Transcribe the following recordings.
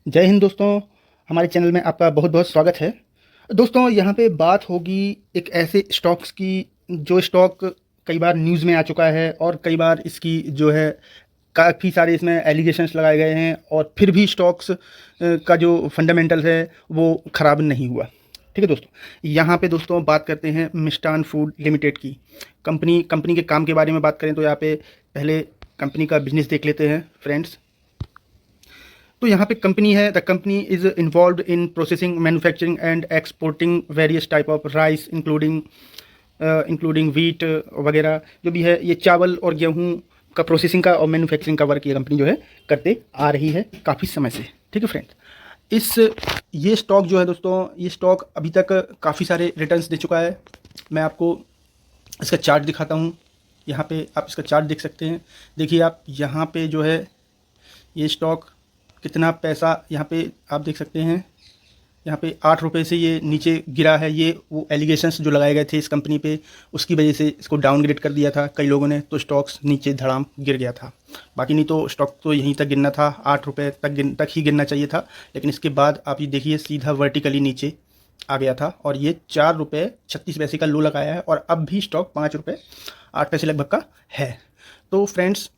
जय हिंद दोस्तों। हमारे चैनल में आपका बहुत बहुत स्वागत है। दोस्तों यहाँ पे बात होगी एक ऐसे स्टॉक्स की जो स्टॉक कई बार न्यूज़ में आ चुका है और कई बार इसकी जो है काफ़ी सारे इसमें एलिगेशंस लगाए गए हैं और फिर भी स्टॉक्स का जो फंडामेंटल्स है वो ख़राब नहीं हुआ। ठीक है दोस्तों, यहाँ पे दोस्तों बात करते हैं मिष्ठान फूड लिमिटेड की। कंपनी के काम के बारे में बात करें तो यहाँ पे पहले कंपनी का बिजनेस देख लेते हैं फ्रेंड्स। तो यहाँ पे कंपनी है, the company is involve in processing manufacturing and exporting various type of rice including wheat वगैरह जो भी है, ये चावल और गेहूँ का प्रोसेसिंग का और मैन्युफैक्चरिंग का वर्क ये कंपनी जो है करते आ रही है काफ़ी समय से। ठीक है फ्रेंड्स, ये स्टॉक जो है दोस्तों, ये स्टॉक अभी तक काफ़ी सारे रिटर्न्स दे चुका है। मैं आपको इसका चार्ट दिखाता हूँ। यहाँ पे आप इसका चार्ट देख सकते हैं। देखिए आप यहाँ पे जो है ये स्टॉक कितना पैसा यहाँ पे आप देख सकते हैं। यहाँ पे 8 रुपये से ये नीचे गिरा है। ये वो एलिगेशंस जो लगाए गए थे इस कंपनी पे, उसकी वजह से इसको डाउनग्रेड कर दिया था कई लोगों ने, तो स्टॉक्स नीचे धड़ाम गिर गया था। बाकी नहीं तो स्टॉक तो यहीं तक गिरना था, 8 रुपये तक ही गिरना चाहिए था। लेकिन इसके बाद आप ये देखिए सीधा वर्टिकली नीचे आ गया था और ये 4 रुपये 36 पैसे का लो लगाया है और अब भी स्टॉक 5 रुपये 8 पैसे लगभग का है। तो फ्रेंड्स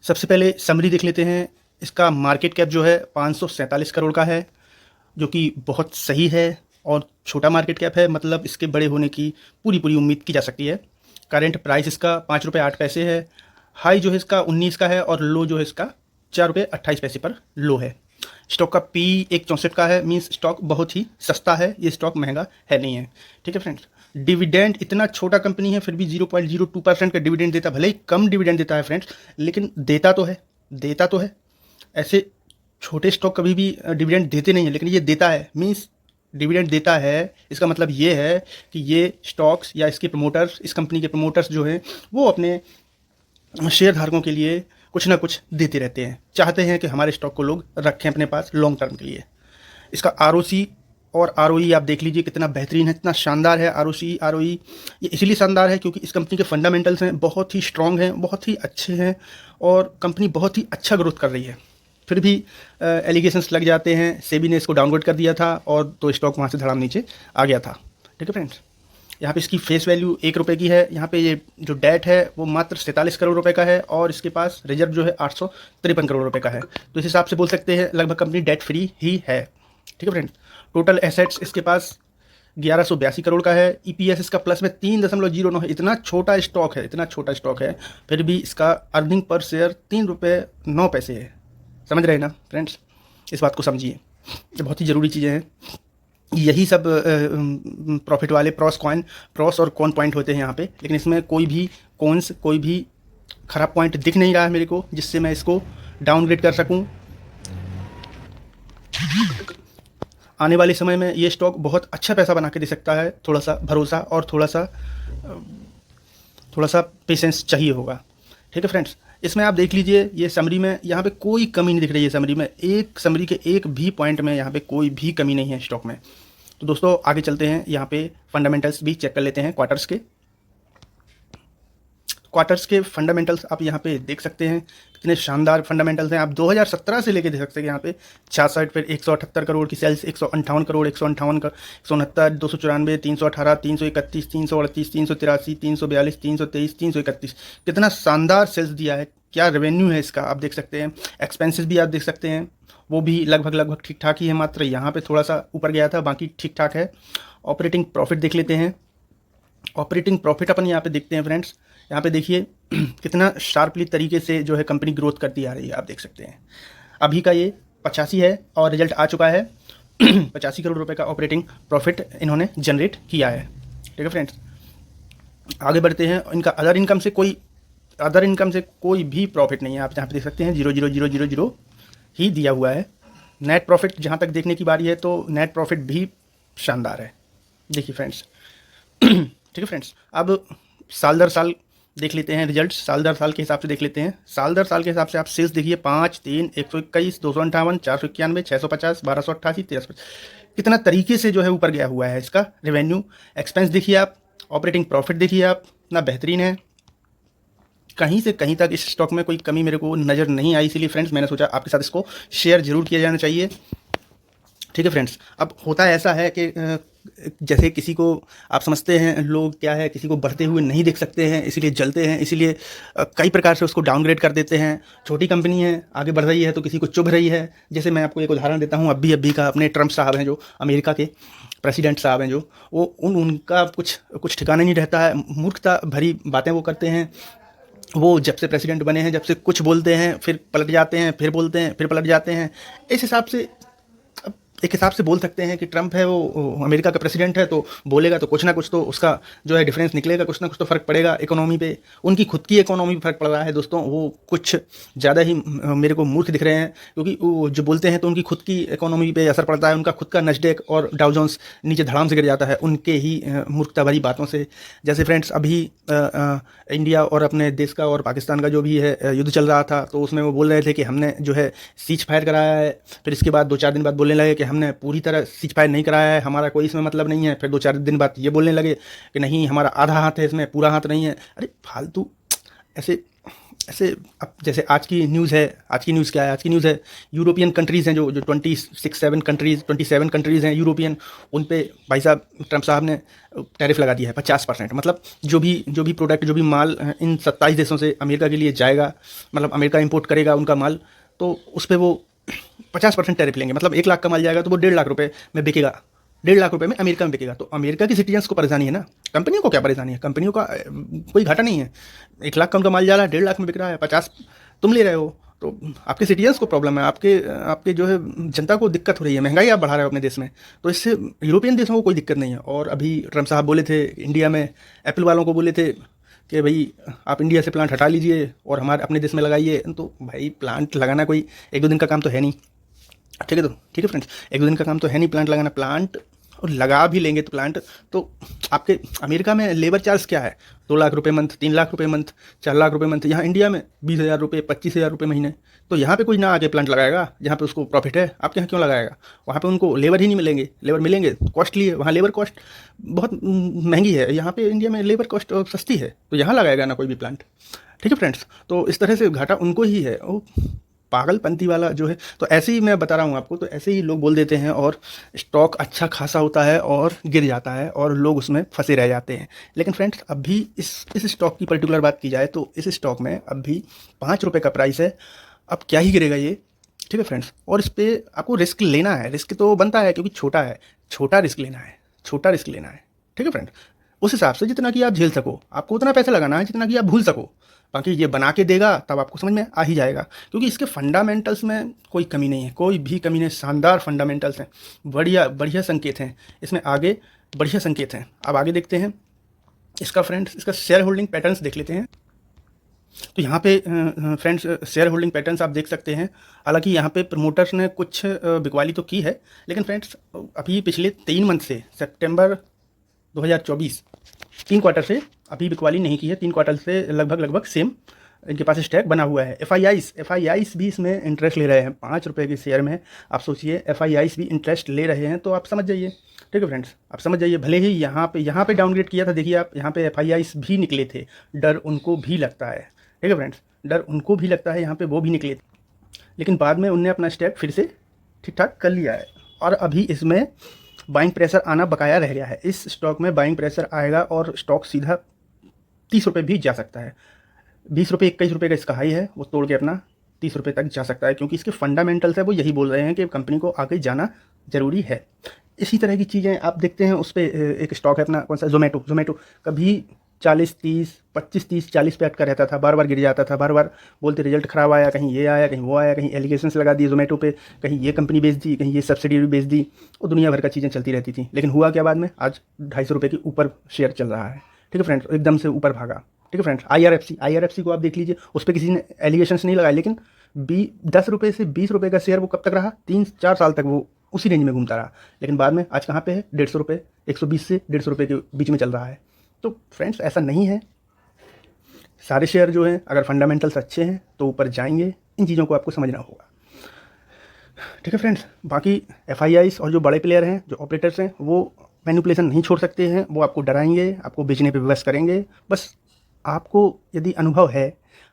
सबसे पहले समरी देख लेते हैं। इसका मार्केट कैप जो है 547 करोड़ का है, जो कि बहुत सही है और छोटा मार्केट कैप है, मतलब इसके बड़े होने की पूरी उम्मीद की जा सकती है। करेंट प्राइस इसका 5 रुपये 8 पैसे है। हाई जो है इसका 19 का है और लो जो है इसका 4 रुपये 28 पैसे पर लो है। स्टॉक का पी 164 का है, मीन्स स्टॉक बहुत ही सस्ता है, ये स्टॉक महंगा है नहीं है। ठीक है फ्रेंड्स, डिविडेंड इतना छोटा कंपनी है फिर भी 0.02% का डिविडेंड देता, भले ही कम डिविडेंड देता है फ्रेंड्स, लेकिन देता तो है। ऐसे छोटे स्टॉक कभी भी डिविडेंड देते नहीं है, लेकिन ये देता है, मीन्स डिविडेंड देता है। इसका मतलब ये है कि ये स्टॉक्स या इसके प्रमोटर्स, इस कंपनी के प्रमोटर्स जो हैं वो अपने शेयर धारकों के लिए कुछ ना कुछ देते रहते हैं, चाहते हैं कि हमारे स्टॉक को लोग रखें अपने पास लॉन्ग टर्म के लिए। इसका आरओसी और आरओई आप देख लीजिए कितना बेहतरीन है, इतना शानदार है। आरओसी आरओई ये इसलिए शानदार है क्योंकि इस कंपनी के फंडामेंटल्स हैं बहुत ही स्ट्रॉन्ग हैं, बहुत ही अच्छे हैं और कंपनी बहुत ही अच्छा ग्रोथ कर रही है। फिर भी एलिगेशंस लग जाते हैं, सेबी ने इसको डाउनग्रेड कर दिया था और तो स्टॉक वहाँ से धड़ाम नीचे आ गया था। ठीक है फ्रेंड्स, यहाँ पे इसकी फेस वैल्यू 1 रुपये की है। यहाँ पे ये जो डेट है वो मात्र 47 करोड़ रुपए का है और इसके पास रिजर्व जो है 853 करोड़ रुपए का है। तो इस हिसाब से बोल सकते हैं लगभग कंपनी डेट फ्री ही है। ठीक है फ्रेंड्स, टोटल एसेट्स इसके पास 1182 करोड़ का है। ईपीएस इसका प्लस में 3.09 है। इतना छोटा स्टॉक है फिर भी इसका अर्निंग पर शेयर 3 रुपये 9 पैसे है। समझ रहे हैं ना फ्रेंड्स, इस बात को समझिए, ये बहुत ही ज़रूरी चीज़ें हैं। यही सब प्रॉफिट वाले प्रॉस और कॉन पॉइंट होते हैं यहाँ पे, लेकिन इसमें कोई भी ख़राब पॉइंट दिख नहीं रहा है मेरे को जिससे मैं इसको डाउनग्रेड कर सकूँ। आने वाले समय में ये स्टॉक बहुत अच्छा पैसा बना के दे सकता है, थोड़ा सा भरोसा और थोड़ा सा पेशेंस चाहिए होगा। ठीक है फ्रेंड्स, इसमें आप देख लीजिए ये समरी में यहाँ पे कोई कमी नहीं दिख रही है। समरी के एक भी पॉइंट में यहाँ पे कोई भी कमी नहीं है स्टॉक में। तो दोस्तों आगे चलते हैं, यहाँ पे फंडामेंटल्स भी चेक कर लेते हैं क्वार्टर्स के फंडामेंटल्स आप यहाँ पे देख सकते हैं कितने शानदार फंडामेंटल्स हैं। आप 2017 से लेके देख सकते हैं यहाँ पे 66, फिर 178 करोड़ की सेल्स, 158 करोड़, 158 का 169, 294, 318, 331, 338, 383, 342, 323, 331, कितना शानदार सेल्स दिया है। क्या रेवेन्यू है इसका आप देख सकते हैं। एक्सपेंसेस भी आप देख सकते हैं, वो भी लगभग ठीक ठाक ही है, मात्र यहाँ पे थोड़ा सा ऊपर गया था, बाकी ठीक ठाक है। ऑपरेटिंग प्रॉफिट देख लेते हैं। ऑपरेटिंग प्रॉफिट अपन यहाँ पे देखते हैं फ्रेंड्स। यहाँ पे देखिए कितना शार्पली तरीके से जो है कंपनी ग्रोथ करती आ रही है, आप देख सकते हैं। अभी का ये 85 है और रिजल्ट आ चुका है 85 करोड़ रुपए का ऑपरेटिंग प्रॉफिट इन्होंने जनरेट किया है। ठीक है फ्रेंड्स, आगे बढ़ते हैं। इनका अदर इनकम से कोई भी प्रॉफिट नहीं है, आप यहाँ पे देख सकते हैं 0 ही दिया हुआ है। नेट प्रॉफिट जहाँ तक देखने की बारी है तो नेट प्रॉफिट भी शानदार है, देखिए फ्रेंड्स। ठीक है फ्रेंड्स, अब साल दर साल देख लेते हैं रिजल्ट, साल दर साल के हिसाब से देख लेते हैं। साल दर साल के हिसाब से आप सेल्स देखिए 5, 3, 121, 258, 491, 650, 1288, 1350, कितना तरीके से जो है ऊपर गया हुआ है इसका रेवेन्यू। एक्सपेंस देखिए आप, ऑपरेटिंग प्रॉफिट देखिए आप, इतना बेहतरीन है। कहीं से कहीं तक इस स्टॉक में कोई कमी मेरे को नज़र नहीं आई, इसीलिए फ्रेंड्स मैंने सोचा आपके साथ इसको शेयर ज़रूर किया जाना चाहिए। ठीक है फ्रेंड्स, अब होता ऐसा है कि जैसे किसी को आप समझते हैं लोग क्या है, किसी को बढ़ते हुए नहीं देख सकते हैं, इसीलिए जलते हैं, इसीलिए कई प्रकार से उसको डाउनग्रेड कर देते हैं। छोटी कंपनी है, आगे बढ़ रही है तो किसी को चुभ रही है। जैसे मैं आपको एक उदाहरण देता हूँ, अभी का अपने ट्रम्प साहब हैं जो अमेरिका के प्रेसिडेंट साहब हैं, जो वो उनका कुछ ठिकाना नहीं रहता है, मूर्खता भरी बातें वो करते हैं। वो जब से प्रेसिडेंट बने हैं, जब से कुछ बोलते हैं, फिर पलट जाते हैं, फिर बोलते हैं, फिर पलट जाते हैं। इस हिसाब से एक हिसाब से बोल सकते हैं कि ट्रंप है वो अमेरिका का प्रेसिडेंट है, तो बोलेगा तो कुछ ना कुछ तो उसका जो है डिफरेंस निकलेगा, कुछ ना कुछ तो फ़र्क पड़ेगा इकोनॉमी पे। उनकी खुद की इकोनॉमी पे फ़र्क पड़ रहा है दोस्तों, वो कुछ ज़्यादा ही मेरे को मूर्ख दिख रहे हैं, क्योंकि वो जो बोलते हैं तो उनकी खुद की इकोनॉमी पे असर पड़ता है। उनका खुद का नस्डैक और डाउ जोन्स नीचे धड़ाम से गिर जाता है उनके ही मूर्खता भरी बातों से। जैसे फ्रेंड्स अभी इंडिया और अपने देश का और पाकिस्तान का जो भी है युद्ध चल रहा था, तो उसमें वो बोल रहे थे कि हमने जो है सीज फायर कराया है। फिर इसके बाद 2-4 दिन बाद बोलने लगे कि हमने पूरी तरह सीज फायर नहीं कराया है, हमारा कोई इसमें मतलब नहीं है। फिर 2-4 दिन बाद ये बोलने लगे कि नहीं, हमारा आधा हाथ है इसमें, पूरा हाथ नहीं है। अरे फालतू ऐसे ऐसे। अब जैसे आज की न्यूज़ है, आज की न्यूज़ क्या है? आज की न्यूज़ है यूरोपियन कंट्रीज़ हैं, जो 27 कंट्रीज़ हैं यूरोपियन, उन पे भाई साहब ट्रंप साहब ने टैरिफ लगा दिया है 50%। मतलब जो भी प्रोडक्ट, जो भी माल इन 27 देशों से अमेरिका के लिए जाएगा, मतलब अमेरिका इंपोर्ट करेगा उनका माल, तो उस पर वो 50% टैरिफ लेंगे। मतलब 1 लाख का माल जाएगा तो वो 1.5 लाख रुपये में बिकेगा, 1.5 लाख रुपये में अमेरिका में बिकेगा। तो अमेरिका की सिटीजन्स को परेशानी है ना, कंपनियों को क्या परेशानी है? कंपनियों का कोई घाटा नहीं है। 1 लाख का उनका माल जा रहा है, 1.5 लाख में बिक रहा है, 50 तुम ले रहे हो, तो आपके सिटीजन्स को प्रॉब्लम है, आपके जो है जनता को दिक्कत हो रही है, महंगाई आप बढ़ा रहे हो अपने देश में। तो इससे यूरोपियन देशों को कोई दिक्कत नहीं है। और अभी ट्रम्प साहब बोले थे इंडिया में, एप्पल वालों को बोले थे कि भाई आप इंडिया से प्लांट हटा लीजिए और हमारे अपने देश में लगाइए। तो भाई प्लांट लगाना कोई 1-2 दिन का काम तो है नहीं। ठीक है, तो ठीक है फ्रेंड्स, 1-2 दिन का काम तो है नहीं प्लांट लगाना। प्लांट और लगा भी लेंगे तो प्लांट, तो आपके अमेरिका में लेबर चार्ज क्या है? 2 लाख रुपये मंथ, 3 लाख रुपये मंथ, 4 लाख रुपये मंथ। यहाँ इंडिया में 20,000 रुपये, 25,000 रुपये महीने। तो यहाँ पे कोई ना आके प्लांट लगाएगा जहाँ पे उसको प्रॉफिट है, आपके यहाँ क्यों लगाएगा? वहाँ पे उनको लेबर ही नहीं मिलेंगे, लेबर मिलेंगे कॉस्टली है, वहाँ लेबर कॉस्ट बहुत महंगी है। यहाँ पे इंडिया में लेबर कॉस्ट सस्ती है, तो यहाँ लगाएगा ना कोई भी प्लांट। ठीक है फ्रेंड्स, तो इस तरह से घाटा उनको ही है। वो पागलपंती वाला जो है, तो ऐसे ही मैं बता रहा हूँ आपको, तो ऐसे ही लोग बोल देते हैं और स्टॉक अच्छा खासा होता है और गिर जाता है और लोग उसमें फंसे रह जाते हैं। लेकिन फ्रेंड्स अभी इस स्टॉक की पर्टिकुलर बात की जाए तो इस स्टॉक में अभी 5 रुपये का प्राइस है। अब क्या ही गिरेगा ये। ठीक है फ्रेंड्स, और इस पर आपको रिस्क लेना है, रिस्क तो बनता है क्योंकि छोटा है, छोटा रिस्क लेना है, छोटा रिस्क लेना है। ठीक है फ्रेंड्स, उस हिसाब से जितना कि आप झेल सको, आपको उतना पैसा लगाना है जितना कि आप भूल सको। बाकी ये बना के देगा तब आपको समझ में आ ही जाएगा, क्योंकि इसके फंडामेंटल्स में कोई कमी नहीं है, कोई भी कमी नहीं। शानदार फंडामेंटल्स हैं, बढ़िया बढ़िया संकेत हैं इसमें, आगे बढ़िया संकेत हैं। अब आगे देखते हैं इसका फ्रेंड्स, इसका शेयर होल्डिंग पैटर्न्स देख लेते हैं। तो यहाँ पे फ्रेंड्स शेयर होल्डिंग पैटर्न्स आप देख सकते हैं। हालांकि यहाँ पे प्रमोटर्स ने कुछ बिकवाली तो की है, लेकिन फ्रेंड्स अभी पिछले 3 मंथ से, सितंबर 2024 3 क्वार्टर से अभी बिकवाली नहीं की है। 3 क्वार्टर से लगभग सेम इनके पास स्टैक बना हुआ है। एफ आई आईस भी इसमें इंटरेस्ट ले रहे हैं 5 रुपये के शेयर में। आप सोचिए एफ आई आईस भी इंटरेस्ट ले रहे हैं, तो आप समझ जाइए। ठीक है फ्रेंड्स, आप समझ जाइए। भले ही यहाँ पे डाउनग्रेड किया था, देखिए आप यहाँ पे एफ आई आईस भी निकले थे, डर उनको भी लगता है। ठीक है फ्रेंड्स, डर उनको भी लगता है, यहाँ पे वो भी निकले थे, लेकिन बाद में उनने अपना स्टेप फिर से ठीक ठाक कर लिया है। और अभी इसमें बाइंग प्रेशर आना बकाया रह गया है। इस स्टॉक में बाइंग प्रेशर आएगा और स्टॉक सीधा 30 रुपये भी जा सकता है। 20 रुपये 21 रुपये का इसका हाई है, वो तोड़ के अपना 30 रुपये तक जा सकता है, क्योंकि इसके फंडामेंटल्स है वो यही बोल रहे हैं कि कंपनी को आगे जाना ज़रूरी है। इसी तरह की चीज़ें आप देखते हैं। उस पर एक स्टॉक है अपना, कौन सा, जोमेटो कभी 40-30, 25-30, 40 पे अटका रहता था, बार बार गिर जाता था, बार बार बोलते रिजल्ट ख़राब आया, कहीं ये आया, कहीं वो आया, कहीं एलिगेशंस लगा दिए जोमेटो पे, कहीं ये कंपनी बेच दी, कहीं ये सब्सिडी बेच दी, वो दुनिया भर का चीज़ें चलती रहती थी। लेकिन हुआ क्या बाद में? आज 250 रुपये के ऊपर शेयर चल रहा है। ठीक है फ्रेंड्स, एकदम से ऊपर भागा। ठीक है फ्रेंड्स, IRFC को आप देख लीजिए, उस पर किसी ने एलिगेशंस नहीं लगाए, लेकिन 10 रुपये से 20 रुपये का शेयर वो कब तक रहा? 3-4 साल तक वो उसी रेंज में घूमता रहा। लेकिन बाद में आज कहाँ पे है? 150 रुपये, 120 से 150 रुपये के बीच में चल रहा है। तो फ्रेंड्स ऐसा नहीं है, सारे शेयर जो हैं अगर फंडामेंटल्स अच्छे हैं तो ऊपर जाएंगे। इन चीज़ों को आपको समझना होगा। ठीक है फ्रेंड्स, बाकी FIIs और जो बड़े प्लेयर हैं, जो ऑपरेटर्स हैं, वो मैनिपुलेशन नहीं छोड़ सकते हैं। वो आपको डराएंगे, आपको बेचने पे विवश करेंगे। बस आपको यदि अनुभव है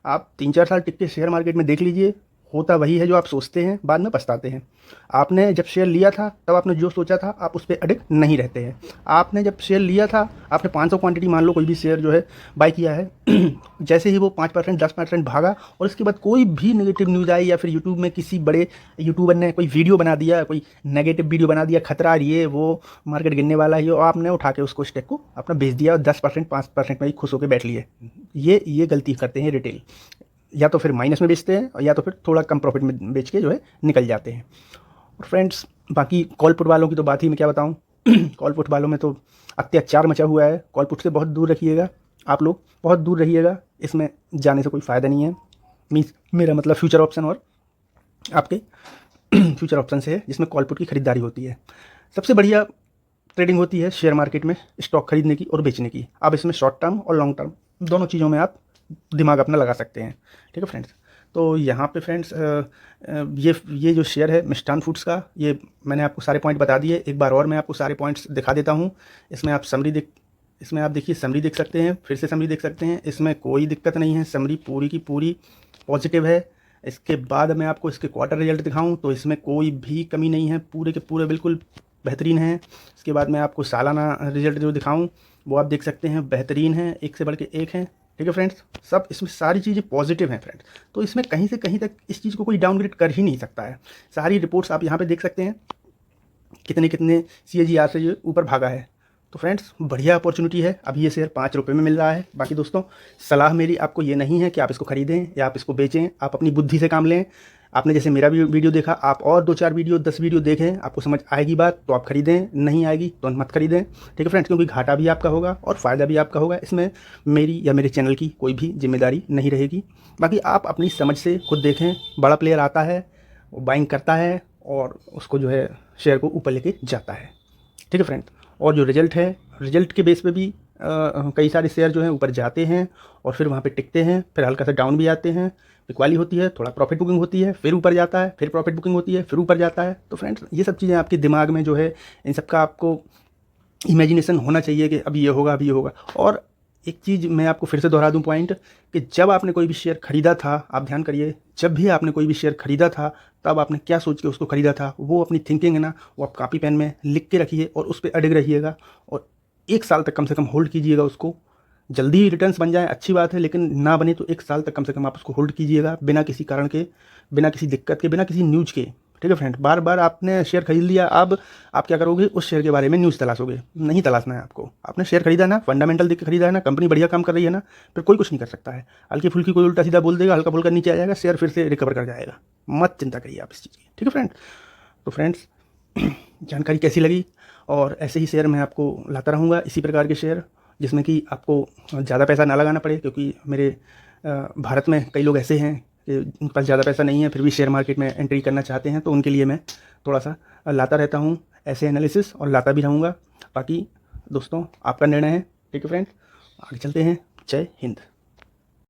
आप 3-4 साल टिक के शेयर मार्केट में देख लीजिए, होता वही है जो आप सोचते हैं, बाद में पछताते हैं। आपने जब शेयर लिया था तब आपने जो सोचा था आप उस पे अडिग नहीं रहते हैं। आपने जब शेयर लिया था, आपने 500 क्वांटिटी मान लो कोई भी शेयर जो है बाय किया है जैसे ही वो 5% 10% भागा और इसके बाद कोई भी नेगेटिव न्यूज़ आई या फिर यूट्यूब में किसी बड़े यूट्यूबर ने कोई वीडियो बना दिया, कोई नेगेटिव वीडियो बना दिया, खतरा ये वो मार्केट गिरने वाला है, और आपने उठा के उसको स्टेक को अपना बेच दिया और 10% 5% में ही खुश होकर बैठ लिए। ये गलती करते हैं रिटेल, या तो फिर माइनस में बेचते हैं या तो फिर थोड़ा कम प्रॉफिट में बेच के जो है निकल जाते हैं। और फ्रेंड्स, बाकी कॉल पुट वालों की तो बात ही मैं क्या बताऊं कॉल पुट वालों में तो अत्याचार मचा हुआ है। कॉल पुट से बहुत दूर रखिएगा, आप लोग बहुत दूर रहिएगा, इसमें जाने से कोई फ़ायदा नहीं है। मीन्स मेरा मतलब फ्यूचर ऑप्शन और आपके फ्यूचर ऑप्शन से है जिसमें कॉल पुट की खरीदारी होती है। सबसे बढ़िया ट्रेडिंग होती है शेयर मार्केट में स्टॉक खरीदने की और बेचने की। आप इसमें शॉर्ट टर्म और लॉन्ग टर्म दोनों चीज़ों में आप दिमाग अपना लगा सकते हैं। ठीक है फ्रेंड्स, तो यहाँ पे फ्रेंड्स ये जो शेयर है मिष्ठान फूड्स का, ये मैंने आपको सारे पॉइंट बता दिए। एक बार और मैं आपको सारे पॉइंट्स दिखा देता हूँ। इसमें आप देखिए समरी देख सकते हैं, फिर से समरी देख सकते हैं। इसमें कोई दिक्कत नहीं है, समरी पूरी की पूरी पॉजिटिव है। इसके बाद मैं आपको इसके क्वार्टर रिजल्ट दिखाऊं तो इसमें कोई भी कमी नहीं है, पूरे के पूरे बिल्कुल बेहतरीन है। इसके बाद मैं आपको सालाना रिजल्ट जो दिखाऊं वो आप देख सकते हैं, बेहतरीन है, एक से बढ़ के एक है। ठीक है फ्रेंड्स, सब इसमें सारी चीज़ें पॉजिटिव हैं फ्रेंड्स, तो इसमें कहीं से कहीं तक इस चीज़ को कोई डाउनग्रेड कर ही नहीं सकता है। सारी रिपोर्ट्स आप यहाँ पे देख सकते हैं, कितने CAGR से ये ऊपर भागा है। तो फ्रेंड्स, बढ़िया अपॉर्चुनिटी है। अभी ये शेयर 5 रुपये में मिल रहा है। बाकी दोस्तों, सलाह मेरी आपको ये नहीं है कि आप इसको खरीदें या आप इसको बेचें, आप अपनी बुद्धि से काम लें। आपने जैसे मेरा वीडियो देखा, आप और 2-4 वीडियो 10 वीडियो देखें, आपको समझ आएगी बात तो आप खरीदें, नहीं आएगी तो मत खरीदें। ठीक है फ्रेंड्स, क्योंकि घाटा भी आपका होगा और फ़ायदा भी आपका होगा। इसमें मेरी या मेरे चैनल की कोई भी जिम्मेदारी नहीं रहेगी। बाकी आप अपनी समझ से खुद देखें। बड़ा प्लेयर आता है, वो बाइंग करता है और उसको जो है शेयर को ऊपर लेके जाता है। ठीक है फ्रेंड, और जो रिजल्ट है, रिजल्ट के बेस पे भी कई सारे शेयर जो हैं ऊपर जाते हैं और फिर वहाँ पे टिकते हैं, फिर हल्का सा डाउन भी आते हैं। इक्वाली होती है, थोड़ा प्रॉफिट बुकिंग होती है, फिर ऊपर जाता है, फिर प्रॉफिट बुकिंग होती है, फिर ऊपर जाता है। तो फ्रेंड्स, ये सब चीज़ें आपके दिमाग में जो है, इन सब का आपको इमेजिनेशन होना चाहिए कि अभी ये होगा, अभी ये होगा। और एक चीज़ मैं आपको फिर से दोहरा दूं पॉइंट, कि जब आपने कोई भी शेयर खरीदा था, आप ध्यान करिए, जब भी आपने कोई भी शेयर खरीदा था तब आपने क्या सोच के उसको खरीदा था, वो अपनी थिंकिंग है ना, वो आप कॉपी पेन में लिख के रखिए और उस पर अडिग रहिएगा और 1 साल तक कम से कम होल्ड कीजिएगा उसको। जल्दी ही रिटर्न्स बन जाए अच्छी बात है, लेकिन ना बने तो 1 साल तक कम से कम आप उसको होल्ड कीजिएगा, बिना किसी कारण के, बिना किसी दिक्कत के, बिना किसी न्यूज़ के। ठीक है फ्रेंड, बार बार आपने शेयर खरीद लिया, अब आप क्या करोगे, उस शेयर के बारे में न्यूज़ तलाशोगे। नहीं तलाशना है आपको। आपने शेयर खरीदा ना, फंडामेंटल देख के खरीदा है ना, कंपनी बढ़िया काम कर रही है ना, फिर कोई कुछ नहीं कर सकता है। हल्की फुल्की कोई उल्टा सीधा बोल देगा, हल्का फुल्का नीचे आ जाएगा, शेयर फिर से रिकवर कर जाएगा। मत चिंता करिए आप इस चीज़ की। ठीक है फ्रेंड, तो फ्रेंड्स जानकारी कैसी लगी, और ऐसे ही शेयर मैं आपको लाता रहूँगा, इसी प्रकार के शेयर जिसमें कि आपको ज़्यादा पैसा ना लगाना पड़े, क्योंकि मेरे भारत में कई लोग ऐसे हैं कि उनके पास ज़्यादा पैसा नहीं है फिर भी शेयर मार्केट में एंट्री करना चाहते हैं, तो उनके लिए मैं थोड़ा सा लाता रहता हूँ ऐसे एनालिसिस, और लाता भी रहूँगा। बाकी दोस्तों, आपका निर्णय है। ठीक है फ्रेंड्स, आगे चलते हैं। जय हिंद।